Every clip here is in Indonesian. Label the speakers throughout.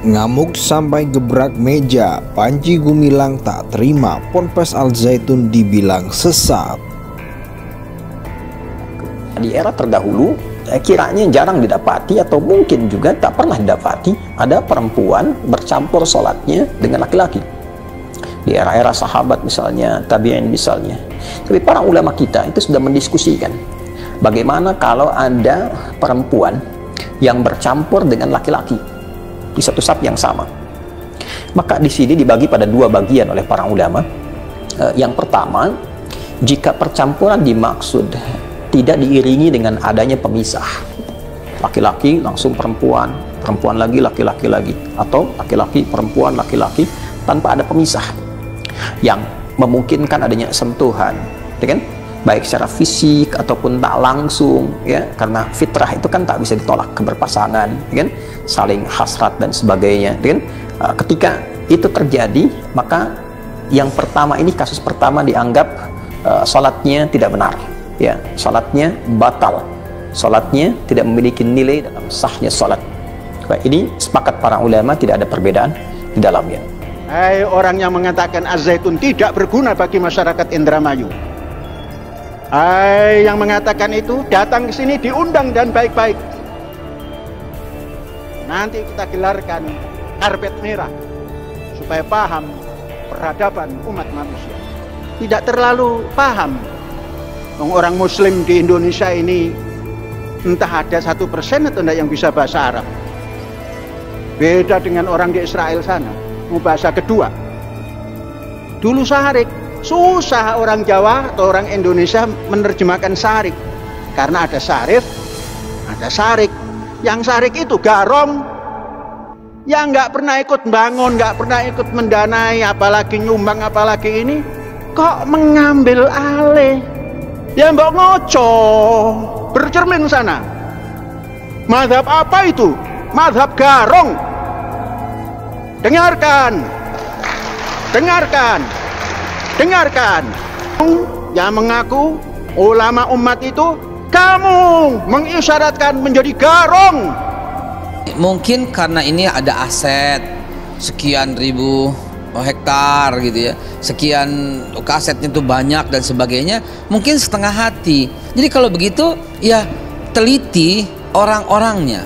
Speaker 1: Ngamuk sampai gebrak meja, Panji Gumilang tak terima Ponpes Al Zaitun dibilang sesat.
Speaker 2: Di era terdahulu, kiranya jarang didapati atau mungkin juga tak pernah didapati ada perempuan bercampur sholatnya dengan laki-laki. Di era-era sahabat misalnya, tabi'in misalnya. Tapi para ulama kita itu sudah mendiskusikan bagaimana kalau ada perempuan yang bercampur dengan laki-laki di satu saf yang sama. Maka di sini dibagi pada dua bagian oleh para ulama. Yang pertama, jika percampuran dimaksud tidak diiringi dengan adanya pemisah, laki-laki langsung perempuan, perempuan lagi laki-laki lagi, atau laki-laki perempuan laki-laki tanpa ada pemisah yang memungkinkan adanya sentuhan, ya kan? Baik secara fisik ataupun tak langsung, ya, karena fitrah itu kan tak bisa ditolak, keberpasangan, ya kan, saling hasrat dan sebagainya, ya kan? Ketika itu terjadi, maka yang pertama ini, kasus pertama dianggap salatnya tidak benar, ya, salatnya batal, salatnya tidak memiliki nilai dalam sahnya salat. Ini sepakat para ulama, tidak ada perbedaan di dalamnya.
Speaker 3: Hai orang yang mengatakan Az-Zaitun tidak berguna bagi masyarakat Indramayu, hai yang mengatakan itu, datang ke sini diundang dan baik-baik. Nanti kita gelarkan karpet merah supaya paham peradaban umat manusia. Tidak terlalu paham. Orang Muslim di Indonesia ini entah ada 1% atau tidak yang bisa bahasa Arab. Beda dengan orang di Israel sana, mau bahasa kedua. Dulu syarik, susah orang Jawa atau orang Indonesia menerjemahkan syarik, karena ada syarif, ada syarik. Yang syarik itu garong, yang nggak pernah ikut bangun, nggak pernah ikut mendanai, apalagi nyumbang, apalagi ini, kok mengambil alih. Ya mbok ngoco, bercermin sana. Mazhab apa itu? Mazhab garong. Dengarkan, dengarkan, dengarkan. Yang mengaku ulama umat itu, kamu mengisyaratkan menjadi garong.
Speaker 4: Mungkin karena ini ada aset sekian ribu hektar gitu ya, sekian kasetnya tuh banyak dan sebagainya, mungkin setengah hati. Jadi kalau begitu ya teliti orang-orangnya,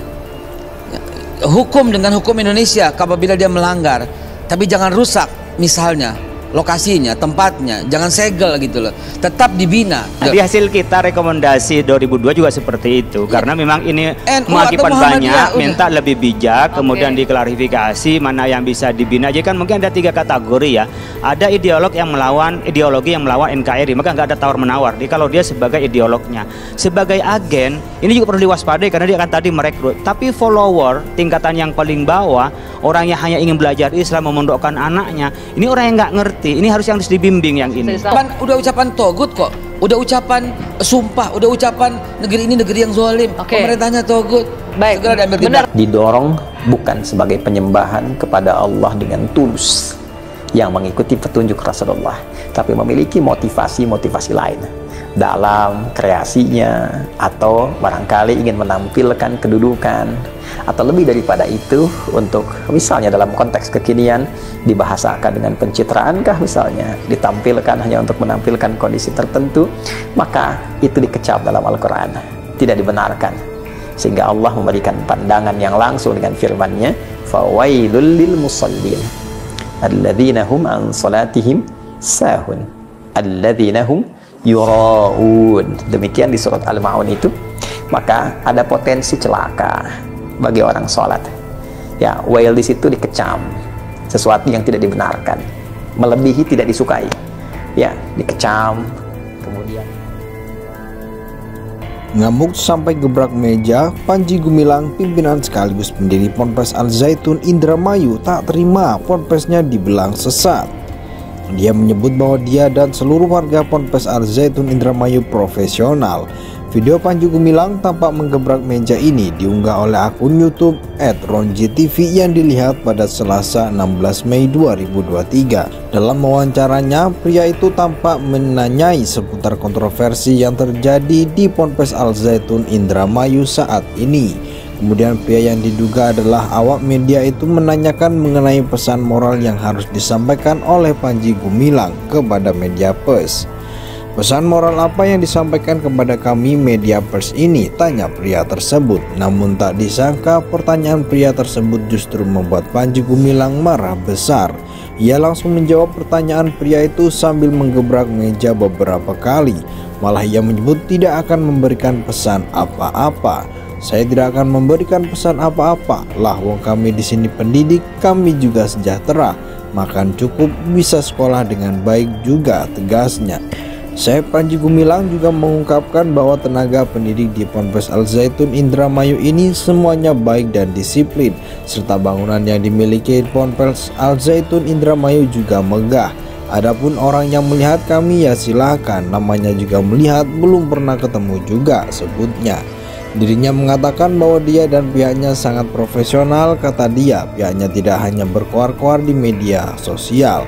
Speaker 4: hukum dengan hukum Indonesia apabila dia melanggar, tapi jangan rusak misalnya lokasinya, tempatnya, jangan segel gitu loh, tetap dibina.
Speaker 5: Di hasil kita rekomendasi 2002 juga seperti itu, karena memang ini mengakibat banyak, minta lebih bijak, kemudian diklarifikasi mana yang bisa dibina aja. Kan mungkin ada 3 kategori ya, ada ideolog yang melawan, ideologi yang melawan NKRI, maka nggak ada tawar menawar. Jadi kalau dia sebagai ideolognya, sebagai agen, ini juga perlu diwaspadai karena dia akan tadi merekrut. Tapi follower tingkatan yang paling bawah, orang yang hanya ingin belajar Islam, memondokkan anaknya, ini orang yang nggak ngerti. Ini harus dibimbing yang ini.
Speaker 4: Udah ucapan togut kok, udah ucapan sumpah, udah ucapan negeri ini negeri yang zalim. Pemerintahnya togut.
Speaker 6: Baik,
Speaker 4: segera diambil tindakan.
Speaker 2: Didorong bukan sebagai penyembahan kepada Allah dengan tulus yang mengikuti petunjuk Rasulullah, tapi memiliki motivasi-motivasi lain dalam kreasinya, atau barangkali ingin menampilkan kedudukan, atau lebih daripada itu untuk misalnya dalam konteks kekinian dibahasakan dengan pencitraankah, misalnya ditampilkan hanya untuk menampilkan kondisi tertentu, maka itu dikecap dalam Al-Quran, tidak dibenarkan. Sehingga Allah memberikan pandangan yang langsung dengan firman-Nya, fawailul lil musallin alladzina hum an salatihim sahun alladzina hum yura'un. Demikian di surat Al-Ma'un itu. Maka ada potensi celaka bagi orang sholat. Ya, wail di situ dikecam, sesuatu yang tidak dibenarkan, melebihi tidak disukai. Ya, dikecam. Kemudian
Speaker 1: Ngamuk sampai gebrak meja, Panji Gumilang, pimpinan sekaligus pendiri Ponpes Al Zaitun Indramayu, tak terima ponpesnya dibilang sesat. Dia menyebut bahwa dia dan seluruh warga Ponpes Al Zaitun Indramayu profesional. Video Panji Gumilang tampak menggebrak meja ini diunggah oleh akun YouTube @ronjtv yang dilihat pada Selasa 16 Mei 2023. Dalam wawancaranya, pria itu tampak menanyai seputar kontroversi yang terjadi di Ponpes Al Zaitun Indramayu saat ini. Kemudian pria yang diduga adalah awak media itu menanyakan mengenai pesan moral yang harus disampaikan oleh Panji Gumilang kepada media pers. Pesan moral apa yang disampaikan kepada kami media pers ini? Tanya pria tersebut. Namun tak disangka pertanyaan pria tersebut justru membuat Panji Gumilang marah besar. Ia langsung menjawab pertanyaan pria itu sambil menggebrak meja beberapa kali. Malah ia menyebut tidak akan memberikan pesan apa-apa. Saya tidak akan memberikan pesan apa-apa. Lah wong kami di sini pendidik, kami juga sejahtera. Makan cukup, bisa sekolah dengan baik juga, tegasnya. Saya Panji Gumilang juga mengungkapkan bahwa tenaga pendidik di Ponpes Al Zaitun Indramayu ini semuanya baik dan disiplin, serta bangunan yang dimiliki Ponpes Al Zaitun Indramayu juga megah. Adapun orang yang melihat kami ya silahkan, namanya juga melihat, belum pernah ketemu juga, sebutnya. Dirinya mengatakan bahwa dia dan pihaknya sangat profesional. Kata dia, pihaknya tidak hanya berkoar-koar di media sosial.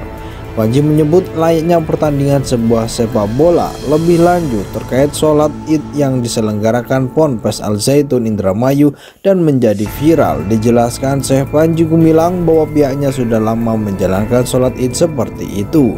Speaker 1: Panji menyebut layaknya pertandingan sebuah sepak bola. Lebih lanjut terkait sholat id yang diselenggarakan Ponpes Al Zaitun Indramayu dan menjadi viral, dijelaskan Syekh Panji Gumilang bahwa pihaknya sudah lama menjalankan sholat id seperti itu.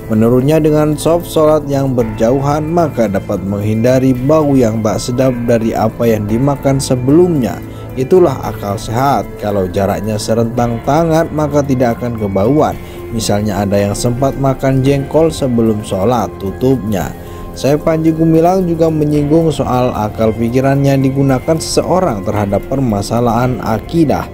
Speaker 1: Menurutnya dengan sholat yang berjauhan maka dapat menghindari bau yang tak sedap dari apa yang dimakan sebelumnya. Itulah akal sehat. Kalau jaraknya serentang tangan maka tidak akan kebauan. Misalnya ada yang sempat makan jengkol sebelum sholat, tutupnya. Saya Panji Gumilang juga menyinggung soal akal pikiran yang digunakan seseorang terhadap permasalahan akidah.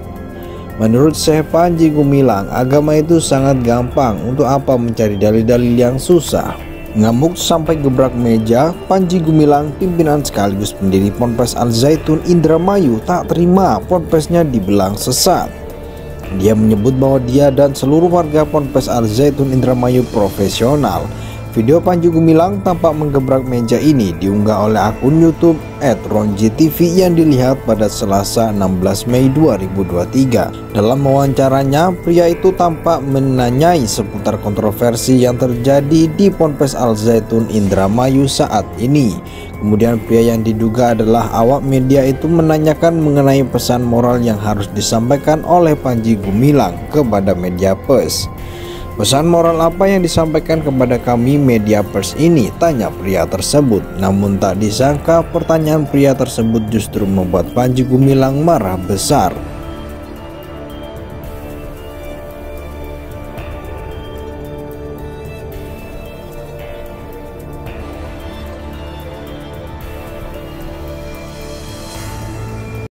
Speaker 1: Menurut Syekh Panji Gumilang, agama itu sangat gampang, untuk apa mencari dalil-dalil yang susah. Ngamuk sampai gebrak meja, Panji Gumilang, pimpinan sekaligus pendiri Ponpes Al Zaitun Indramayu, tak terima ponpesnya dibilang sesat. Dia menyebut bahwa dia dan seluruh warga Ponpes Al Zaitun Indramayu profesional. Video Panji Gumilang tampak menggebrak meja ini diunggah oleh akun YouTube @ronjtv yang dilihat pada Selasa 16 Mei 2023. Dalam wawancaranya, pria itu tampak menanyai seputar kontroversi yang terjadi di Ponpes Al Zaitun Indramayu saat ini. Kemudian pria yang diduga adalah awak media itu menanyakan mengenai pesan moral yang harus disampaikan oleh Panji Gumilang kepada media pers. Pesan moral apa yang disampaikan kepada kami media pers ini? Tanya pria tersebut. Namun tak disangka pertanyaan pria tersebut justru membuat Panji Gumilang marah besar.